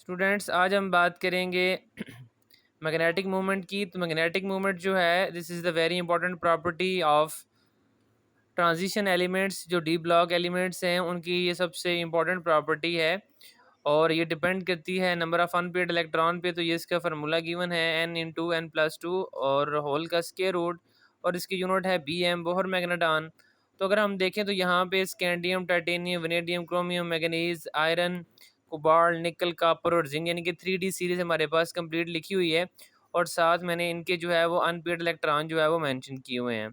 Students आज हम बात करेंगे मैग्नेटिक मूवमेंट की। तो मैग्नेटिक मूवमेंट जो है this is the very important property of transition elements. जो डी ब्लॉक एलिमेंट्स हैं उनकी ये सबसे इम्पॉर्टेंट प्रॉपर्टी है और ये डिपेंड करती है नंबर ऑफ़ अनपेयर्ड इलेक्ट्रॉन पे। तो ये इसका फार्मूला गिवन है n × n+2 और होल का स्क्वायर रूट और इसकी यूनिट है bm बोहर मैग्नेटॉन। तो अगर हम देखें तो यहाँ पे scandium, titanium, vanadium, chromium, manganese, iron, cobalt, निकल, कॉपर और जिंक यानी कि 3D सीरीज हमारे पास कंप्लीट लिखी हुई है और साथ मैंने इनके जो है वो अनपेयर्ड इलेक्ट्रॉन जो है वो मेंशन किए हुए हैं।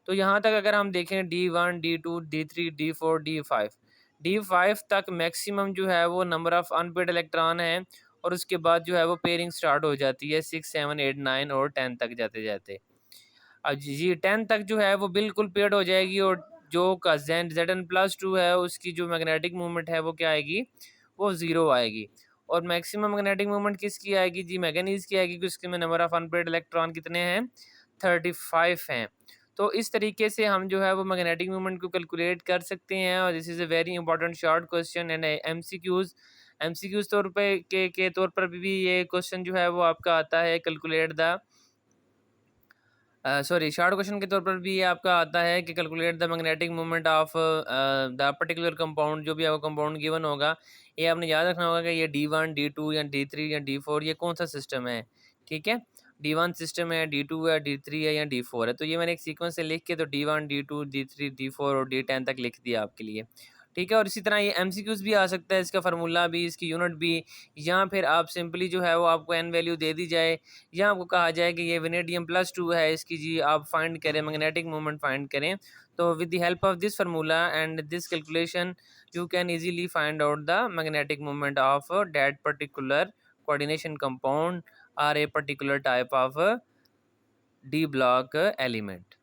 तो यहाँ तक अगर हम देखें D1, D2, D3, D4, D5, D5 तक मैक्सिमम जो है वो नंबर ऑफ़ अनपेयर्ड इलेक्ट्रॉन है और उसके बाद जो है वो पेयरिंग स्टार्ट हो जाती है 6, 7, 8, 9 और 10 तक जाते जाते। अब जी 10 तक जो है वो बिल्कुल पेयर्ड हो जाएगी और जो का Zn+2 है उसकी जो मैग्नेटिक मूवमेंट है वो क्या आएगी, वो ज़ीरो आएगी। और मैक्सिमम मैग्नेटिक मूवमेंट किसकी आएगी जी, मैंगनीज़ की आएगी क्योंकि उसके में नंबर ऑफ़ अनपेयर्ड इलेक्ट्रॉन कितने हैं, 35 हैं। तो इस तरीके से हम जो है वो मैग्नेटिक मूवमेंट को कैलकुलेट कर सकते हैं और this is a very important short question and MCQs तौर पे के तौर पर भी ये क्वेश्चन जो है वो आपका आता है। Calculate the sorry short question के तौर पर भी ये आपका आता है कि calculate the magnetic movement of the particular compound. जो भी आपको कंपाउंड गिवन होगा ये आपने याद रखना होगा कि ये D1, D2 या D3 या D4 ये कौन सा सिस्टम है। ठीक है, D1 सिस्टम है, D2 है, D3 है या D4 है। तो ये मैंने एक सीक्वेंस से लिख के तो D1, D2, D3, D4 और D10 तक लिख दिया आपके लिए। ठीक है, और इसी तरह ये एमसीक्यूज़ भी आ सकता है, इसका फार्मूला भी, इसकी यूनिट भी, या फिर आप सिंपली जो है वो आपको एन वैल्यू दे दी जाए या आपको कहा जाए कि ये वेनेडियम+2 है, इसकी जी आप फाइंड करें, मैग्नेटिक मूवमेंट फाइंड करें। तो with the help of this formula and this calculation you can easily find out the magnetic movement of that particular coordination compound और a particular type of D block element.